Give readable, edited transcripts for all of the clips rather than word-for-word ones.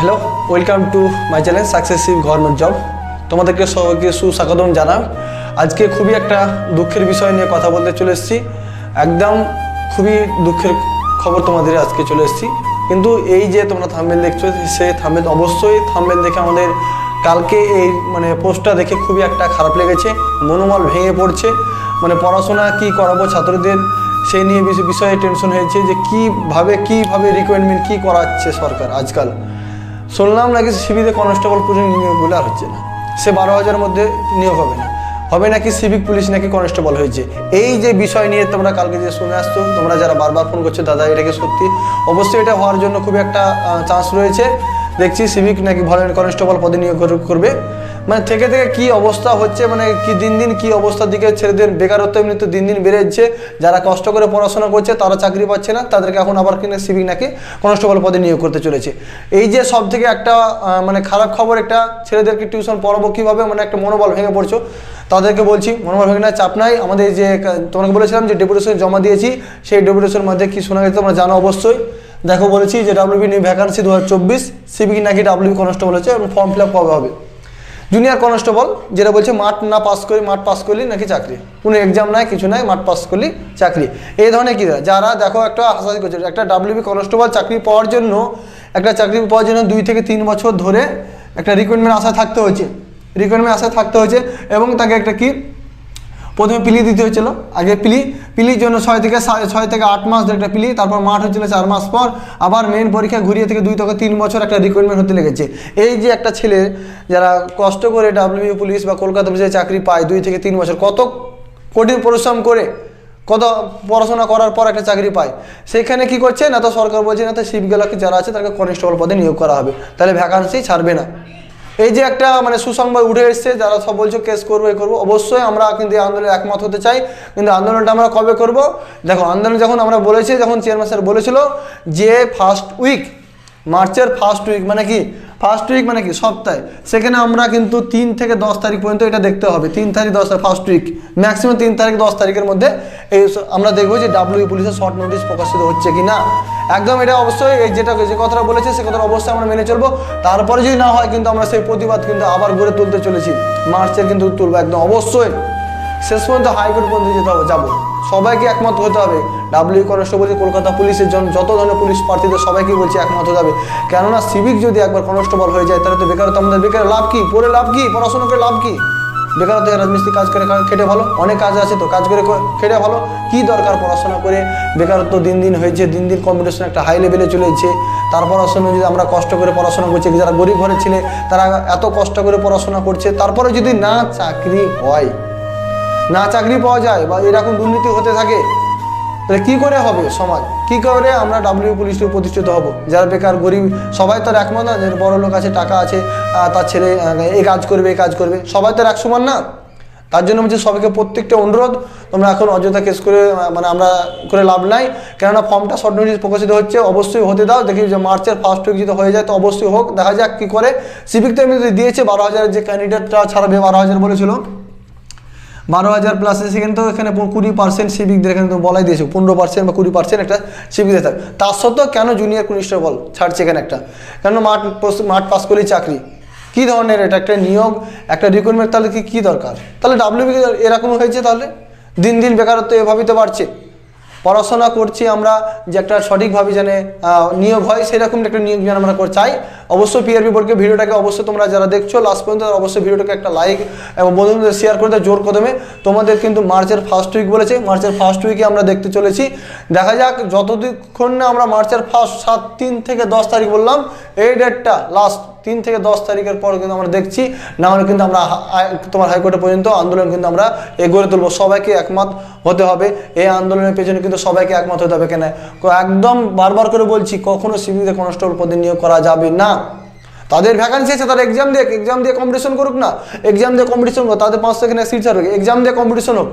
Hello, welcome to my channel successive government job. তোমাদেরকে সবাইকে সুস্বাগতম জানাম। আজকে খুবই একটা দুঃখের বিষয় নিয়ে কথা বলতে চলে এসেছি। একদম খুবই দুঃখের খবর তোমাদের আজকে চলে এসেছি। কিন্তু এই যে তোমরা থাম্বনেল দেখছো, সেই থাম্বনেল অবশ্যই থাম্বনেল দেখে আমাদের কালকে এই পোস্টটা দেখে খুবই একটা খারাপ লেগেছে, মনোবল ভেঙে পড়ছে। পড়াশোনা কি করাবো ছাত্রদের, সেই নিয়ে বিষয়ে টেনশন হয়েছে যে কীভাবে রিকোয়ারমেন্ট কী করাচ্ছে সরকার। আজকাল শুনলাম নাকি সিভিতে কনস্টেবল পুলিশ নিয়োগ বলে আর হচ্ছে না, সে 12,000 মধ্যে নিয়োগ হবে নাকি সিভিক পুলিশ নাকি কনস্টেবল হয়েছে। এই যে বিষয় নিয়ে তোমরা কালকে যে শুনে আসছো, তোমরা যারা বারবার ফোন করছো দাদা এটা কি সত্যি, অবশ্যই এটা হওয়ার জন্য খুবই একটা চান্স রয়েছে। দেখছি সিভিক নাকি ভলেন্টিয়ার কনস্টেবল পদে নিয়োগ করবে। থেকে কি অবস্থা হচ্ছে, কি দিন দিন কি অবস্থার দিকে ছেলেদের বেকারত্ব এমনিতে দিন দিন বেড়ে যাচ্ছে। যারা কষ্ট করে পড়াশোনা করছে তারা চাকরি পাচ্ছে না, তাদেরকে এখন আবার কিনে সিভিক নাকি কনস্টেবল পদে নিয়োগ করতে চলেছে। এই যে সব থেকে একটা খারাপ খবর, একটা ছেলেদেরকে টিউশন পড়াবো কীভাবে একটা মনোবল ভেঙে পড়ছো। তাদেরকে বলছি মনোবল ভেঙে না, চাপ নাই। আমাদের যে তোমাকে বলেছিলাম যে ডেপুটেশন জমা দিয়েছি, সেই ডেপুটেশনের মধ্যে কি শোনা গেছে তোমরা জানো অবশ্যই। দেখো বলেছি যে ডাব্লিউবি নিউ ভ্যাকান্সি 2024 সিভিক নাকি ডাব্লিউবি কনস্টেবল হচ্ছে এবং ফর্ম ফিল আপ কবে হবে। জুনিয়র কনস্টেবল যেটা বলছে মাঠ পাস করলি নাকি চাকরি, কোনো এক্সাম নাই কিছু নাই, মাঠ পাস করলি চাকরি। এই ধরনের কী যারা দেখো একটা হাসাহাসি করছে, একটা ডাব্লিউবি কনস্টেবল চাকরি পাওয়ার জন্য 2 থেকে 3 বছর ধরে একটা রিক্রুটমেন্ট আশায় থাকতে হয়েছে এবং তাকে একটা কি প্রথমে পিলি দিতে হয়েছিল। আগে পিলির জন্য 6 থেকে 8 মাস ধরে একটা পিলি, তারপর মাঠ হচ্ছিল 4 মাস পর, আবার মেন পরীক্ষা ঘুরিয়ে থেকে 2 থেকে 3 বছর একটা রিক্রুটমেন্ট হতে লেগেছে। এই যে একটা ছেলে যারা কষ্ট করে ডাব্লিউবি পুলিশ বা কলকাতা পুলিশে চাকরি পায় 2 থেকে 3 বছর, কত কঠিন পরিশ্রম করে কত পড়াশোনা করার পর একটা চাকরি পায়, সেখানে কি করছে না তো সরকার বলছে না তো শিপগুলোকে যারা আছে তাকে কনস্টেবল পদে নিয়োগ করা হবে, তাহলে ভ্যাকান্সি ছাড়বে না। এই যে একটা সুসংবাদ উঠে এসছে, যারা সব বলছো কেস করবো করবো, অবশ্যই আমরা কিন্তু এই আন্দোলনে একমত হতে চাই। কিন্তু আন্দোলনটা আমরা কবে করব? দেখো আন্দোলন যখন আমরা বলেছি, যখন চেয়ারম্যান স্যার বলেছিল যে মার্চের ফার্স্ট উইক মানে কি সপ্তাহে, সেখানে আমরা কিন্তু 3 থেকে 10 তারিখ পর্যন্ত এটা দেখতে হবে। 3 তারিখ 10 ফার্স্ট উইক, ম্যাক্সিমাম 3 তারিখ 10 তারিখের মধ্যে এই আমরা দেখবো যে ডাব্লিউবি পুলিশের শর্ট নোটিশ প্রকাশিত হচ্ছে কি না। একদম এটা অবশ্যই যে কথাটা বলেছে সে কথাটা অবশ্যই আমরা মেনে চলবো। তারপরে যদি না হয় কিন্তু আমরা সেই প্রতিবাদ কিন্তু আবার গড়ে তুলতে চলেছি, মার্চের কিন্তু তুলবো একদম অবশ্যই। শেষ পর্যন্ত হাইকোর্ট পর্যন্ত যাবো, সবাইকে একমত হতে হবে। ডাব্লিউবি কনস্টেবল কলকাতা পুলিশের জন্য যত ধরনের পুলিশ প্রার্থীদের সবাইকে বলছি একমত হতে হবে। কেননা সিভিক যদি একবার কনস্টেবল হয়ে যায় তাহলে তো বেকারত্ব, আমাদের বেকার লাভ কি, পড়ে লাভ কি, পড়াশোনা করে লাভ কি? বেকারত্ব রাজমিস্ত্রি কাজ করে খেটে ভালো, অনেক কাজ আছে তো কাজ করে খেটে ভালো, কি দরকার পড়াশোনা করে? বেকারত্ব দিন দিন হয়েছে, দিন দিন কম্পিটিশন একটা হাই লেভেলে চলেছে। তার পড়াশোনা যদি আমরা কষ্ট করে পড়াশোনা করছি, যারা গরিব ঘরের ছেলে তারা এত কষ্ট করে পড়াশোনা করছে, তারপরে যদি না চাকরি হয়, না চাকরি পাওয়া যায় বা এরকম দুর্নীতি হতে থাকে, তাহলে কী করে হবে সমাজ? কী করে আমরা ডাব্লিউবি পুলিশে প্রতিষ্ঠিত হব? যারা বেকার গরিব সবাই তো আর একমত না, যে বড় লোক আছে টাকা আছে তার ছেলে এই কাজ করবে, সবাই তো আর এক সমান না। তার জন্য বলছি সবাইকে প্রত্যেকটা অনুরোধ, তোমরা এখন অযথা কেস করে আমরা করে লাভ নাই। কেননা ফর্মটা শর্ট নোটিশ প্রকাশিত হচ্ছে, অবশ্যই হতে দাও। দেখি যে মার্চের ফার্স্ট উইক যদি হয়ে যায় তো অবশ্যই হোক, দেখা যাক কী করে। সিভিক তো এমনিতে দিয়েছে 12,000, যে ক্যান্ডিডেটটা ছাড়বে 12,000 বলেছিল, 12,000 প্লাস, সেখানে তো এখানে 20% সিভিকদের এখানে তো বলাই দিয়েছে, 15% বা 20% একটা সিভিকদের থাকে। তার সত্ত্বেও কেন জুনিয়র কনস্টেবল ছাড়ছে এখানে কেন মাঠ পাস করলেই চাকরি? কী ধরনের এটা একটা নিয়োগ, একটা রিক্রুটমেন্ট? তাহলে কী দরকার? তাহলে ডাব্লিউবি এরকম হয়েছে, তাহলে দিন দিন বেকারত্ব এভাবেই তো বাড়ছে। পড়াশোনা করছি আমরা যে একটা সঠিকভাবে যেন নিয়োগ হয়, সেরকম একটা নিয়োগ যেন আমরা চাই। অবশ্যই পিআরবি বোর্ডকে ভিডিওটাকে অবশ্যই তোমরা যারা দেখছো লাস্ট পর্যন্ত অবশ্যই ভিডিওটাকে একটা লাইক এবং বন্ধুদের শেয়ার করে দেয় জোর কদমে। তোমাদের কিন্তু মার্চের ফার্স্ট উইক বলেছে, মার্চের ফার্স্ট উইকে আমরা দেখতে চলেছি। দেখা যাক যতক্ষণ না আমরা মার্চের ফার্স্ট 3 থেকে 10 তারিখ বললাম, এই ডেটটা লাস্ট 3 থেকে 10 তারিখের পর কিন্তু আমরা দেখছি, না হলে কিন্তু আমরা তোমার হাইকোর্টে পর্যন্ত আন্দোলন কিন্তু আমরা গড়ে তুলবো। সবাইকে একমত হতে হবে, এই আন্দোলনের পেছনে কিন্তু সবাইকে একমত হতে হবে। কেন একদম বারবার করে বলছি, কখনো সিভিতে কনস্টেবল পদে নিয়োগ করা যাবে না। তাদের ভ্যাকান্সি আছে, তারা এক্সাম দিয়ে কম্পিটিশন করুক না, এক্সাম দিয়ে কম্পিটিশন করুক, তাদের 5 সেকেন্ডে সিট ছাড়বে, এক্সাম দিয়ে কম্পিটিশন হোক,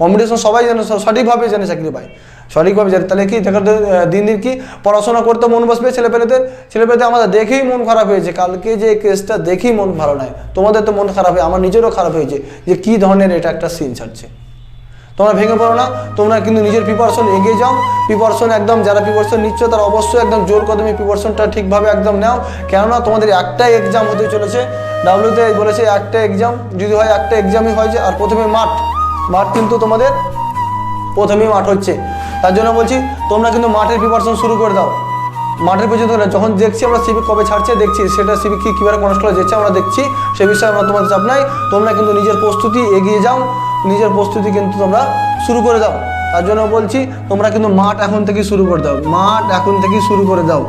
কম্পিটিশন সবাই যেন সঠিকভাবে যেন চাকরি পায়, সঠিকভাবে জানে। তাহলে কি দিন দিন কি পড়াশোনা করতে মন বসবে ছেলেপেলেদের আমাদের দেখেই মন খারাপ হয়েছে। কালকে যে কেসটা দেখেই মন ভালো নয়, তোমাদের তো মন খারাপ হয়, আমার নিজেরও খারাপ হয়েছে যে কী ধরনের এটা একটা সিন ছাড়ছে। তোমরা ভেঙে পড়ো না, তোমরা কিন্তু নিজের প্রিপারেশন এগিয়ে যাও। প্রিপারেশন একদম যারা প্রিপারেশন নিচ্ছ তারা অবশ্যই একদম জোর কদমে প্রিপারেশনটা ঠিকভাবে একদম নাও, কেননা তোমাদের একটাই এক্সাম হতে চলেছে। ডাব্লিউতে বলেছে একটা এক্সাম, যদি হয় একটা এক্সামই হয়েছে। আর প্রথমে মাঠ কিন্তু তোমাদের প্রথমেই মাঠ হচ্ছে, তার জন্য বলছি তোমরা কিন্তু মাঠের প্রিপারেশন শুরু করে দাও। মাঠের পর্যন্ত যখন দেখছি আমরা সিভি কবে ছাড়ছে দেখছি, সেটা সিভি কীভাবে কনস্টলে যাচ্ছে আমরা দেখছি, সে বিষয়ে আমরা তোমাদের চাপ নাই। তোমরা কিন্তু নিজের প্রস্তুতি এগিয়ে যাও, নিজের প্রস্তুতি কিন্তু তোমরা শুরু করে দাও। তার জন্য বলছি তোমরা কিন্তু মাঠ এখন থেকেই শুরু করে দাও, মাঠ এখন থেকেই শুরু করে দাও।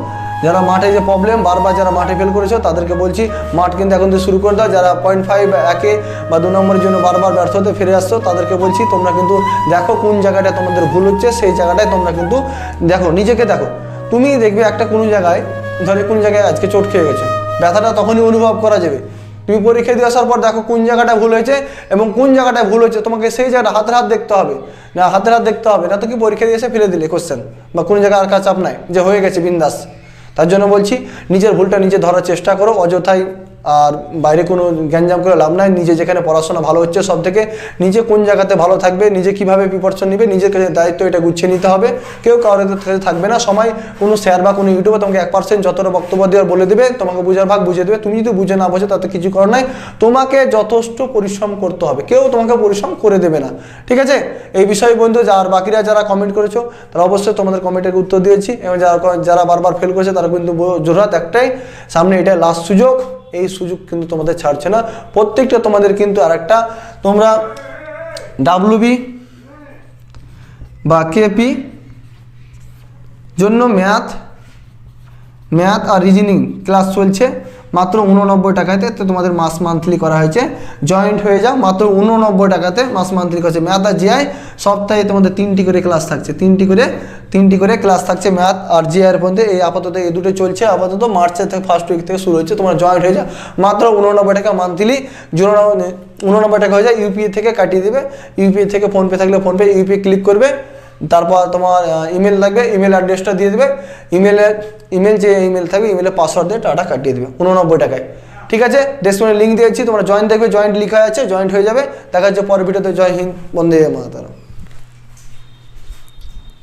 যারা মাঠে যে প্রবলেম বারবার যারা মাঠে ফেল করেছো তাদেরকে বলছি মাঠ কিন্তু এখন থেকে শুরু করে দাও। যারা 0.5 1 বা 2 নম্বরের জন্য বারবার ব্যর্থ হতে ফিরে আসছো তাদেরকে বলছি তোমরা কিন্তু দেখো কোন জায়গাটায় তোমাদের ভুল হচ্ছে, সেই জায়গাটায় তোমরা কিন্তু দেখো, নিজেকে দেখো। তুমি দেখবে একটা কোনো জায়গায়, ধরে কোন জায়গায় আজকে চোট খেয়ে গেছে, ব্যথাটা তখনই অনুভব করা যাবে। তুমি পরীক্ষা দিয়ে আসার পর দেখো কোন জায়গাটা ভুল হয়েছে এবং কোন জায়গাটায় ভুল হয়েছে, তোমাকে সেই জায়গাটা হাতের হাত দেখতে হবে না, হাতের হাত দেখতে হবে না তো কি পরীক্ষা দিয়ে এসে ফেলে দিলে কোশ্চেন, বা কোনো জায়গায় আর কাজ চাপ নাই যে হয়ে গেছে বিন্দাস। তার জন্য বলছি নিজের ভুলটা নিজে ধরার চেষ্টা করো, অযথাই আর বাইরে কোনো গ্যাঞ্জাম করে লাভ নাই। নিজে যেখানে পড়াশোনা ভালো হচ্ছে সব থেকে, নিজে কোন জায়গাতে ভালো থাকবে, নিজে কীভাবে প্রিপারেশন নেবে, নিজের কাছে দায়িত্ব এটা গুছিয়ে নিতে হবে। কেউ কারোর কাছে থাকবে না, সময় কোনো শেয়ার বা কোনো ইউটিউবে তোমাকে 1% যতটা বক্তব্য দেওয়ার বলে দেবে, তোমাকে বুঝার ভাগ বুঝিয়ে দেবে। তুমি যদি বুঝে না বোঝো তাতে কিছু করার নাই, তোমাকে যথেষ্ট পরিশ্রম করতে হবে, কেউ তোমাকে পরিশ্রম করে দেবে না, ঠিক আছে। এই বিষয়ে বন্ধু যারা বাকিরা যারা কমেন্ট করেছো তারা অবশ্যই তোমাদের কমেন্টের উত্তর দিয়েছি, এবং যারা বারবার ফেল করেছে তারা কিন্তু জোরহাত একটাই, সামনে এটা লাস্ট সুযোগ, এই সুযোগ কিন্তু তোমাদের ছাড়ছে না। প্রত্যেকটা তোমাদের কিন্তু আরেকটা, তোমরা ডাব্লিউবি বা কেপি জন্য ম্যাথ আর রিজনিং ক্লাস চলছে মাত্র 89 টাকাতে। তো তোমাদের মাস মান্থলি করা হয়েছে, জয়েন্ট হয়ে যাও, মাত্র 89 টাকাতে মাস মান্থলি করছে। ম্যাথ আর জিআই সপ্তাহে তোমাদের 3টি করে ক্লাস থাকছে, 3টি করে ক্লাস থাকছে ম্যাথ আর জিআইয়ের মধ্যে। এই আপাতত এই দুটো চলছে, আপাতত মার্চের থেকে ফার্স্ট উইক থেকে শুরু হচ্ছে। তোমরা জয়েন্ট হয়ে যাও, মাত্র 89 টাকা মান্থলি, 89 টাকা হয়ে যায়। ইউপিআই থেকে কাটিয়ে দেবে, ইউপিআই থেকে ফোনপে থাকলে ফোনপে, ইউপিআই ক্লিক করবে, তারপর তোমার ইমেল লাগবে, ইমেল অ্যাড্রেসটা দিয়ে দেবে, ইমেল যে ইমেল থাকবে ইমেলে পাসওয়ার্ড দিয়ে টাকা কাটিয়ে দেবে 89 টাকায়, ঠিক আছে। ডেসক্রিপশনে লিঙ্ক দিয়েছি, তোমরা জয়েন্ট দেখবে, জয়েন্ট লেখা আছে, জয়েন্ট হয়ে যাবে। দেখা যাচ্ছে পরের ভিডিওতে। জয় হিন্দ, বন্দে মাতরম।